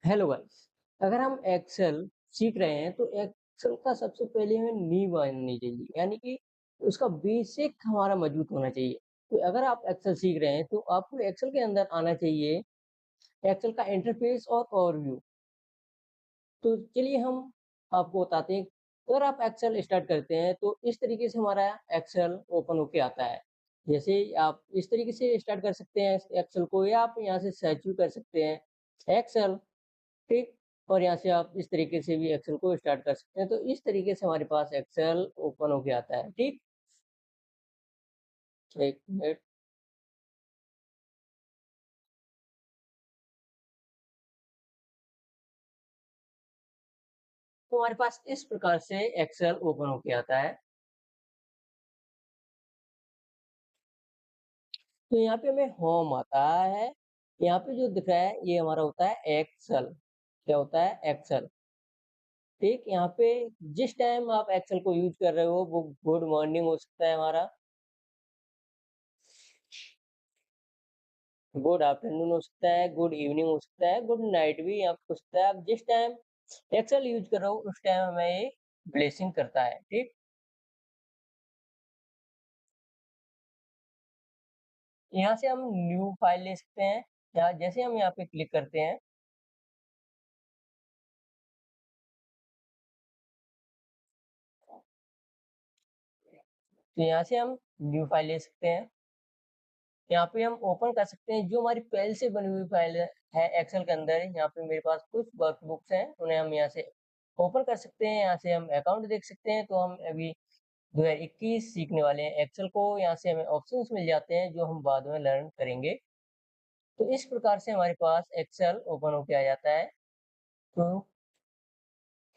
Hello guys. अगर हम Excel सीख रहे हैं तो एक्सेल का सबसे पहले हमें नींव आनी चाहिए, यानी कि उसका बेसिक हमारा मजबूत होना चाहिए। तो अगर आप एक्सेल सीख रहे हैं तो आपको एक्सेल के अंदर आना चाहिए एक्सेल का इंटरफेस और ओवरव्यू। तो चलिए हम आपको बताते हैं। अगर आप एक्सेल स्टार्ट करते हैं तो इस तरीके से हमारा एक्सेल ओपन होके आता है। जैसे आप इस तरीके से स्टार्ट कर सकते हैं एक्सेल को, या आप यहाँ से सर्च भी कर सकते हैं एक्सेल, ठीक। और यहाँ से आप इस तरीके से भी एक्सेल को स्टार्ट कर सकते हैं। तो इस तरीके से हमारे पास एक्सेल ओपन होके आता है, ठीक। 1 मिनट। तो हमारे पास इस प्रकार से एक्सेल ओपन होके आता है। तो यहाँ पे हमें होम आता है। यहाँ पे जो दिख रहा है ये हमारा होता है एक्सेल। क्या होता है? एक्सेल। ठीक, यहाँ पे जिस टाइम आप एक्सेल को यूज कर रहे हो वो गुड मॉर्निंग हो सकता है हमारा, गुड आफ्टरनून हो सकता है, गुड इवनिंग हो सकता है, गुड नाइट भी आप हो सकता है। आप जिस टाइम एक्सेल यूज कर रहे हो उस टाइम हमें ये ब्लेसिंग करता है, ठीक। यहाँ से हम न्यू फाइल ले सकते हैं। या जैसे हम यहाँ पे क्लिक करते हैं तो यहाँ से हम न्यू फाइल ले सकते हैं। यहाँ पे हम ओपन कर सकते हैं जो हमारी पहले से बनी हुई फाइल है एक्सेल के अंदर। यहाँ पे मेरे पास कुछ वर्कबुक्स हैं, उन्हें हम यहाँ से ओपन कर सकते हैं। यहाँ से हम अकाउंट देख सकते हैं। तो हम अभी 2021 सीखने वाले हैं एक्सेल को। यहाँ से हमें ऑप्शंस मिल जाते हैं जो हम बाद में लर्न करेंगे। तो इस प्रकार से हमारे पास एक्सेल ओपन होके आ जाता है। तो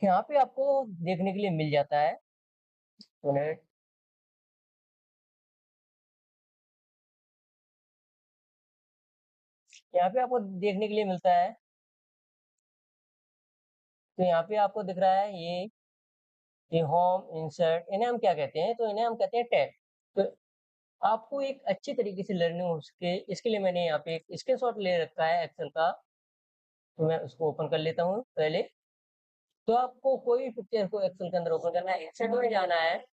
यहाँ पे आपको देखने के लिए मिल जाता है। मिनट। यहाँ पे आपको देखने के लिए मिलता है। तो यहाँ पे आपको दिख रहा है ये होम, इंसर्ट, इन्हें हम क्या कहते हैं? तो इन्हें हम कहते हैं टैब। तो आपको एक अच्छी तरीके से लर्निंग हो सके इसके लिए मैंने यहाँ पे एक स्क्रीनशॉट ले रखा है एक्सेल का। तो मैं उसको ओपन कर लेता हूँ पहले। तो आपको कोई पिक्चर को एक्सेल के अंदर ओपन करना है, इंसर्ट में जाना है।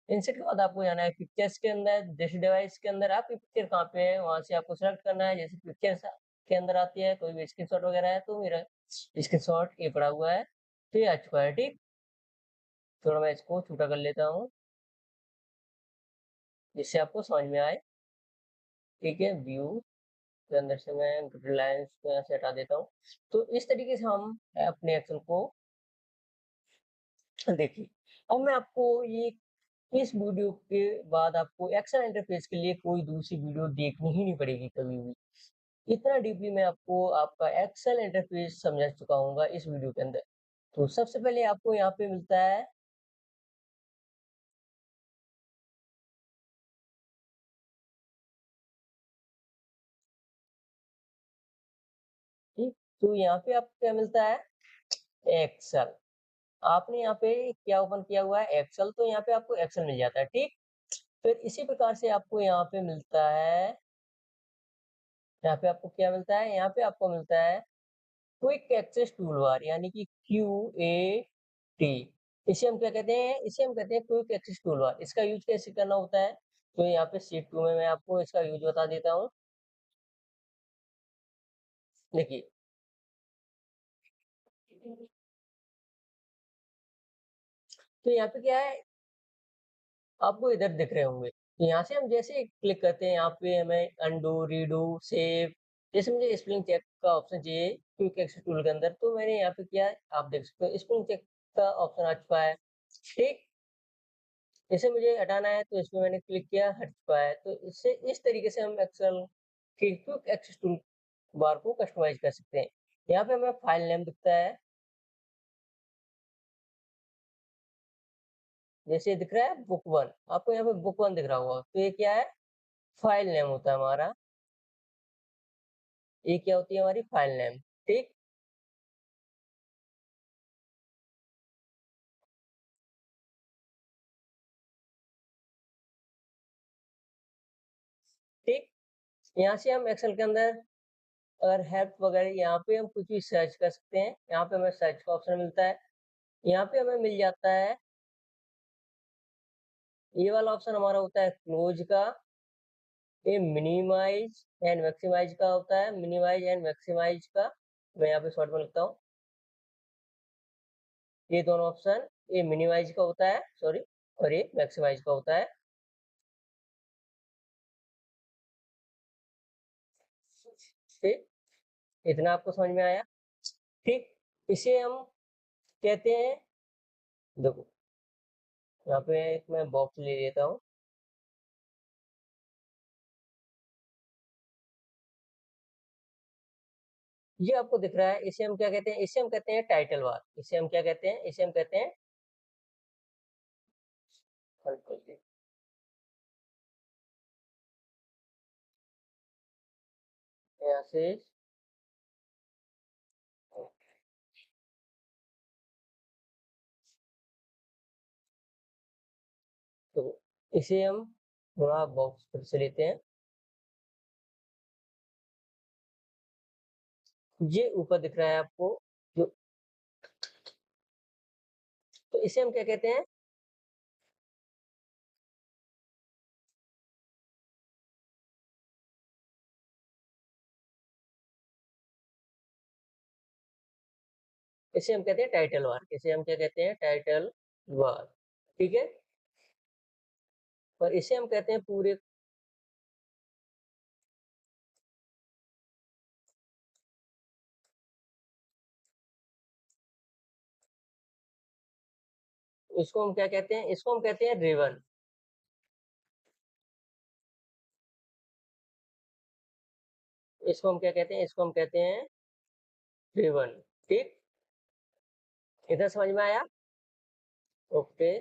इंसर्ट के बाद आपको जाना है पिक्चर्स के अंदर। दिस डिवाइस के अंदर आपकी पिक्चर कहाँ पे है वहां से आपको सेलेक्ट करना है। जैसे पिक्चर्स के अंदर आती है कोई भी स्क्रीनशॉट वगैरह है, तो मेरा स्क्रीनशॉट ये पड़ा हुआ है। तो ये आ चुका है, ठीक। थोड़ा मैं इसको छोटा कर लेता हूँ जिससे आपको समझ में आए। ठीक है, व्यू के अंदर से मैं रिलायंस को यहाँ से हटा देता हूँ। तो इस तरीके से हम अपने एक्सेल को देखिए। अब मैं आपको ये इस वीडियो के बाद आपको एक्सेल इंटरफेस के लिए कोई दूसरी वीडियो देखनी ही नहीं पड़ेगी कभी भी। इतना डीपली मैं आपको आपका एक्सेल इंटरफेस समझा चुका हूँगा इस वीडियो के अंदर। तो सबसे पहले आपको यहाँ पे मिलता है, ठीक। तो यहाँ पे आपको क्या मिलता है? एक्सेल। आपने यहाँ पे क्या ओपन किया हुआ है? एक्सेल। तो यहाँ पे आपको एक्सेल मिल जाता है, ठीक। फिर इसी प्रकार से आपको यहाँ पे मिलता है, यहाँ पे आपको क्या मिलता है? यहाँ पे आपको मिलता है क्विक एक्सेस टूल बार, यानी कि QAT। इसे हम क्या कहते हैं? इसे हम कहते हैं क्विक एक्सेस टूल बार। इसका यूज कैसे करना होता है? तो यहाँ पे शीट 2 में मैं आपको इसका यूज बता देता हूँ। देखिए, तो यहाँ पे क्या है, आपको इधर दिख रहे होंगे। तो यहाँ से हम जैसे क्लिक करते हैं यहाँ पे हमें अंडू, रीडू, सेव, जैसे मुझे स्पेलिंग चेक का ऑप्शन चाहिए क्विक एक्सेस टूल के अंदर, तो मैंने यहाँ पे किया, आप देख सकते हो स्पेलिंग चेक का ऑप्शन आ चुका है, ठीक। इसे मुझे हटाना है तो इसमें मैंने क्लिक किया, हट चुका है। तो इससे इस तरीके से हम एक्सेल के क्विक एक्सेस टूल बार को कस्टमाइज कर सकते हैं। यहाँ पे हमें फाइल नेम दिखता है, जैसे दिख रहा है बुक वन, आपको यहाँ पे बुक वन दिख रहा होगा। तो ये क्या है? फाइल नेम होता है हमारा। ये क्या होती है? हमारी फाइल नेम, ठीक। ठीक। यहाँ से हम एक्सेल के अंदर अगर हेल्प वगैरह यहाँ पे हम कुछ भी सर्च कर सकते हैं। यहाँ पे हमें सर्च का ऑप्शन मिलता है। यहाँ पे हमें मिल जाता है, ये वाला ऑप्शन हमारा होता है क्लोज का। ये मिनिमाइज एंड मैक्सिमाइज का होता है, मिनिमाइज एंड मैक्सिमाइज का। मैं यहाँ पे शॉर्ट में लिखता हूँ। ये दोनों ऑप्शन, ये मिनिमाइज का होता है, सॉरी, और ये मैक्सिमाइज का होता है। ठीक, इतना आपको समझ में आया? ठीक, इसे हम कहते हैं, देखो यहाँ पे एक मैं बॉक्स ले लेता हूँ। ये आपको दिख रहा है, इसे हम क्या कहते हैं? इसे हम कहते हैं टाइटल बार। इसे हम क्या कहते हैं? इसे हम कहते हैं, यहाँ से, तो इसे हम थोड़ा बॉक्स फिर से लेते हैं। ये ऊपर दिख रहा है आपको, जो, तो इसे हम क्या कहते हैं? इसे हम कहते हैं टाइटल बार। इसे हम क्या कहते हैं? Title bar. ठीक है, और इसे हम कहते हैं पूरे, इसको हम क्या कहते हैं? इसको हम कहते हैं रिबन। इसको हम क्या कहते हैं? इसको हम कहते हैं रिबन। ठीक, इधर समझ में आया? ओके,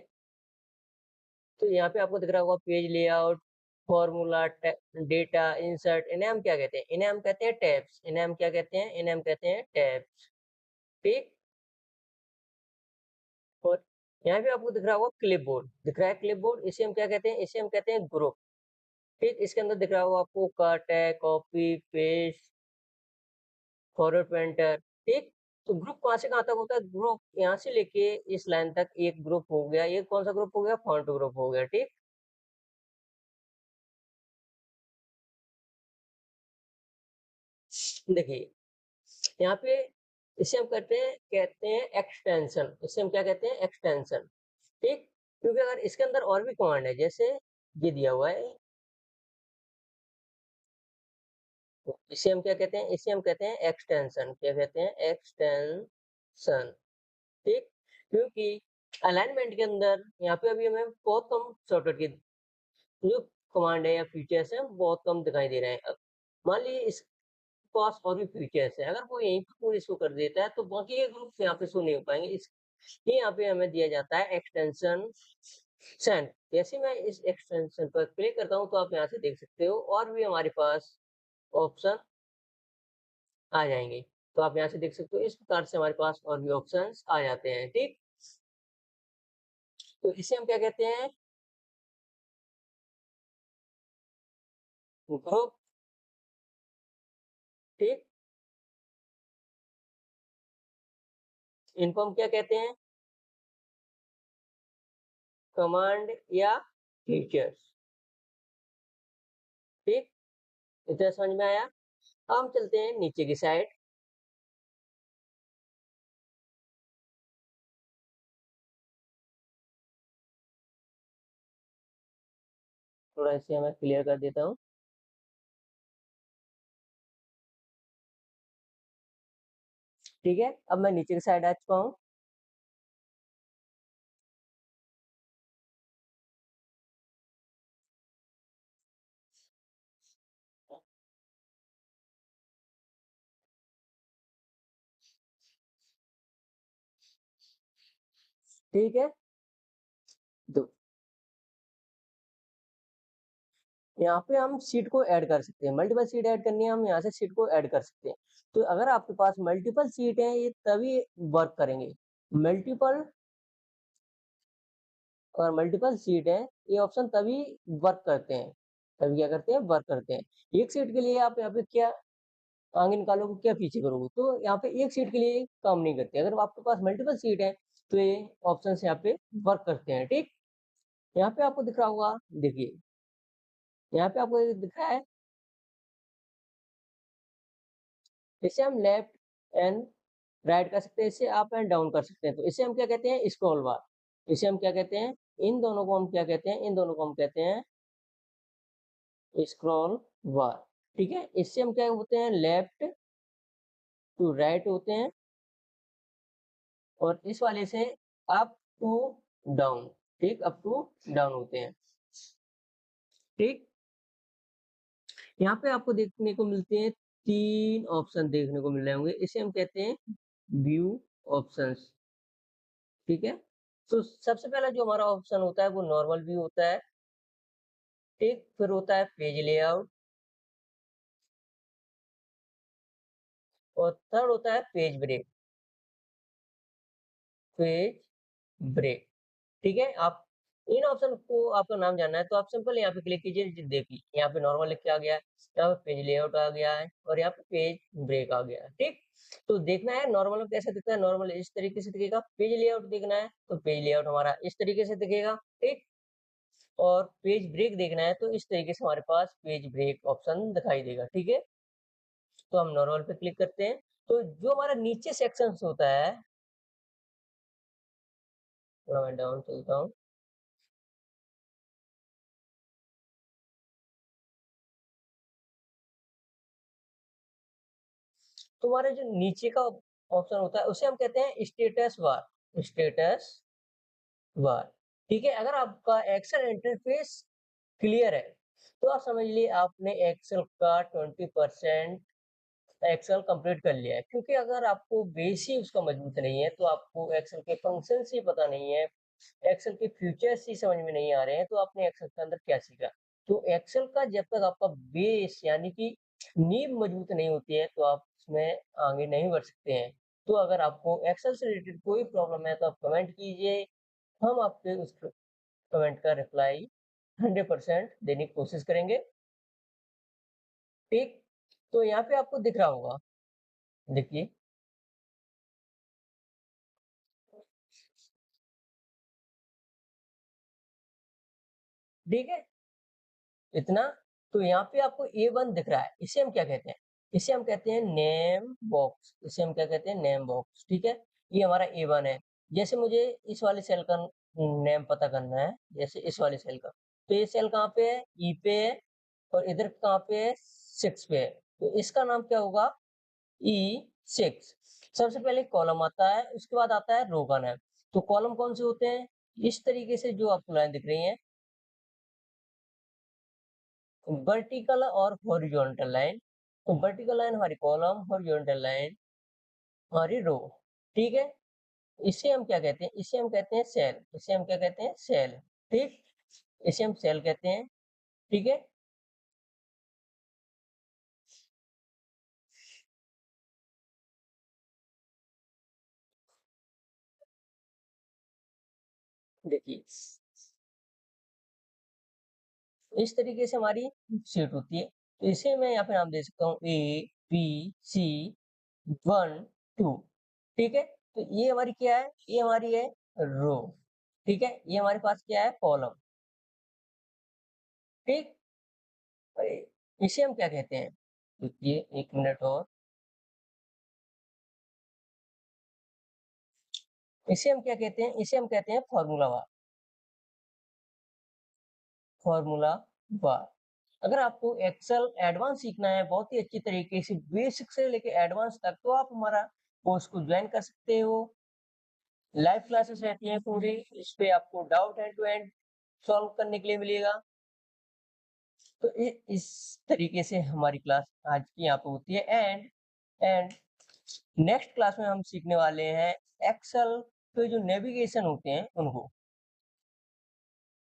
तो यहाँ पे आपको दिख रहा होगा page layout, formula, data, insert, इन्हें हम क्या कहते हैं? इन्हें हम कहते हैं टैब्स। इन्हें हम क्या कहते हैं? इन्हें हम कहते हैं टैब्स। ठीक, और यहाँ पे आपको दिख रहा होगा क्लिपबोर्ड, दिख रहा है क्लिपबोर्ड, इसे हम क्या कहते हैं? इसे हम कहते हैं ग्रुप। ठीक, इसके अंदर दिख रहा होगा आपको कट है, कॉपी, पेस्ट, फॉरवर्ड पेंटर। ठीक, तो ग्रुप कहाँ से कहाँ तक होता है? ग्रुप यहाँ से लेके इस लाइन तक एक ग्रुप हो गया। ये कौन सा ग्रुप हो गया? फॉन्ट ग्रुप हो गया। ठीक, देखिए यहाँ पे इसे हम कहते हैं एक्सटेंशन। इसे हम क्या कहते हैं? एक्सटेंशन। ठीक, क्योंकि अगर इसके अंदर और भी कमांड है, जैसे ये दिया हुआ है, तो इसे हम क्या कहते हैं? इसे हम कहते हैं एक्सटेंशन। क्या कहते हैं? एक्सटेंशन। ठीक, क्योंकि अलाइनमेंट के अंदर यहाँ पे अभी हमें बहुत कम शॉर्टकट की जो कमांड है या फीचर्स हैं, बहुत कम दिखाई दे रहे हैं। मान लीजिए इस पास और भी फीचर्स है, अगर वो यहीं पर पूरी शो कर देता है, तो बाकी के ग्रुप्स यहाँ पे शो नहीं हो पाएंगे। इसलिए यहाँ पे हमें दिया जाता है एक्सटेंशन सेंड। जैसे मैं इस एक्सटेंशन पर क्लिक करता हूँ, तो आप यहाँ से देख सकते हो और भी हमारे पास ऑप्शन आ जाएंगे। तो आप यहाँ से देख सकते हो, इस प्रकार से हमारे पास और भी ऑप्शन आ जाते हैं। ठीक, तो इसे हम क्या कहते हैं? ग्रुप। ठीक, इनको हम क्या कहते हैं? कमांड या फीचर्स। ठीक, इतना समझ में आया? अब हम चलते हैं नीचे की साइड। थोड़ा इसे मैं क्लियर कर देता हूँ। ठीक है, अब मैं नीचे की साइड आ चुका हूँ। ठीक है, तो यहाँ पे हम शीट को ऐड कर सकते हैं। मल्टीपल शीट ऐड करनी है, हम यहाँ से शीट को ऐड कर सकते हैं। तो अगर आपके पास मल्टीपल शीट है, ये तभी वर्क करेंगे। मल्टीपल, और मल्टीपल शीट है, ये ऑप्शन तभी वर्क करते हैं। तभी क्या करते हैं, वर्क करते हैं। एक सीट के लिए आप यहाँ पे क्या आगे निकालोगे, क्या पीछे करोगे, तो यहाँ पे एक सीट के लिए काम नहीं करते। अगर आपके पास मल्टीपल सीट है तो ये ऑप्शंस यहाँ पे वर्क करते हैं, ठीक। यहाँ पे आपको दिख रहा होगा, देखिए यहाँ पे आपको ये दिख रहा है, इसे हम लेफ्ट एंड राइट कर सकते हैं, इसे अप एंड डाउन कर सकते हैं। तो इसे हम क्या कहते हैं, स्क्रॉल बार। इसे हम क्या कहते हैं, इन दोनों को हम क्या कहते हैं, इन दोनों को हम कहते हैं स्क्रॉल बार, ठीक है। इससे हम क्या होते हैं, लेफ्ट टू राइट होते हैं, और इस वाले से अप टू डाउन, ठीक, अप टू डाउन होते हैं, ठीक। यहाँ पे आपको देखने को मिलते हैं 3 ऑप्शन देखने को मिल रहे होंगे, इसे हम कहते हैं व्यू ऑप्शंस, ठीक है। तो सबसे पहला जो हमारा ऑप्शन होता है वो नॉर्मल व्यू होता है, ठीक। फिर होता है पेज लेआउट, और थर्ड होता है पेज ब्रेक, पेज ब्रेक, ठीक है। आप इन ऑप्शन को आपका नाम जानना है तो आप सिंपल यहाँ पे क्लिक कीजिए, देखिए यहाँ पे नॉर्मल लिख के आ गया है, यहाँ पे पेज लेआउट आ गया है, और यहाँ पे पेज ब्रेक आ गया है, ठीक। तो देखना है नॉर्मल कैसा दिखता है, नॉर्मल इस तरीके से दिखेगा। पेज लेआउट देखना है तो पेज लेआउट हमारा इस तरीके से दिखेगा, ठीक। और पेज ब्रेक देखना है तो इस तरीके से हमारे पास पेज ब्रेक ऑप्शन दिखाई देगा, ठीक है। तो हम नॉर्मल पे क्लिक करते हैं, तो जो हमारा नीचे सेक्शन होता है, थोड़ा मैं डाउन चलता हूँ, तो हमारे जो नीचे का ऑप्शन होता है उसे हम कहते हैं स्टेटस बार, स्टेटस बार, ठीक है। अगर आपका एक्सेल इंटरफेस क्लियर है तो आप समझ लिए आपने एक्सेल का 20% एक्सेल कंप्लीट कर लिया है, क्योंकि अगर आपको बेस ही उसका मजबूत नहीं है तो आपको एक्सेल के फंक्शंस ही पता नहीं है, एक्सेल के फीचर्स ही समझ में नहीं आ रहे हैं, तो आपने एक्सेल के अंदर क्या सीखा। तो एक्सेल का जब तक आपका बेस यानी कि नींव मजबूत नहीं होती है तो आप उसमें आगे नहीं बढ़ सकते हैं। तो अगर आपको एक्सेल से रिलेटेड कोई प्रॉब्लम है तो आप कमेंट कीजिए, हम आपके उस कमेंट का रिप्लाई 100% देने की कोशिश करेंगे, ठीक। तो यहाँ पे आपको दिख रहा होगा, देखिए, ठीक है, इतना। तो यहाँ पे आपको A1 दिख रहा है, इसे हम क्या कहते हैं, इसे हम कहते हैं नेम बॉक्स, इसे हम क्या कहते हैं, नेम बॉक्स, ठीक है। ये हमारा A1 है। जैसे मुझे इस वाले सेल का नेम पता करना है, जैसे इस वाले सेल का, तो ये सेल कहाँ पे है, ई पे है, और इधर कहाँ पे है, 6 पे है। तो इसका नाम क्या होगा, E6। सबसे पहले कॉलम आता है, उसके बाद आता है रो का नाम। तो कॉलम कौन से होते हैं, इस तरीके से जो आपको लाइन दिख रही है, वर्टिकल और हॉरिजॉन्टल लाइन। तो वर्टिकल लाइन हमारी कॉलम, हॉरिजॉन्टल लाइन हमारी रो, ठीक है। इसे हम क्या कहते हैं, इसे हम कहते हैं सेल, इसे हम क्या कहते हैं, सेल, ठीक। इसे हम सेल कहते हैं, ठीक है। देखिए इस तरीके से हमारी शीट होती है, तो इसे मैं यहाँ पे नाम दे सकता हूँ A B C 1 2, ठीक है। तो ये हमारी क्या है, ये हमारी है रो, ठीक है। ये हमारे पास क्या है, कॉलम, ठीक। और इसे हम क्या कहते हैं, रुकिए 1 मिनट और, इसे हम क्या कहते हैं, इसे हम कहते हैं फॉर्मूला बार, फॉर्मूला बार। अगर आपको एक्सेल एडवांस सीखना है बहुत ही अच्छी तरीके से, बेसिक से लेके एडवांस तक, तो आप हमारा कोर्स को ज्वाइन कर सकते हो। लाइव क्लासेस रहती हैं पूरी, इस पे आपको doubt end to end solve करने के लिए मिलेगा। तो इस तरीके से हमारी क्लास आज की यहाँ पे होती है। एंड नेक्स्ट क्लास में हम सीखने वाले हैं एक्सेल के जो नेविगेशन होते हैं उनको।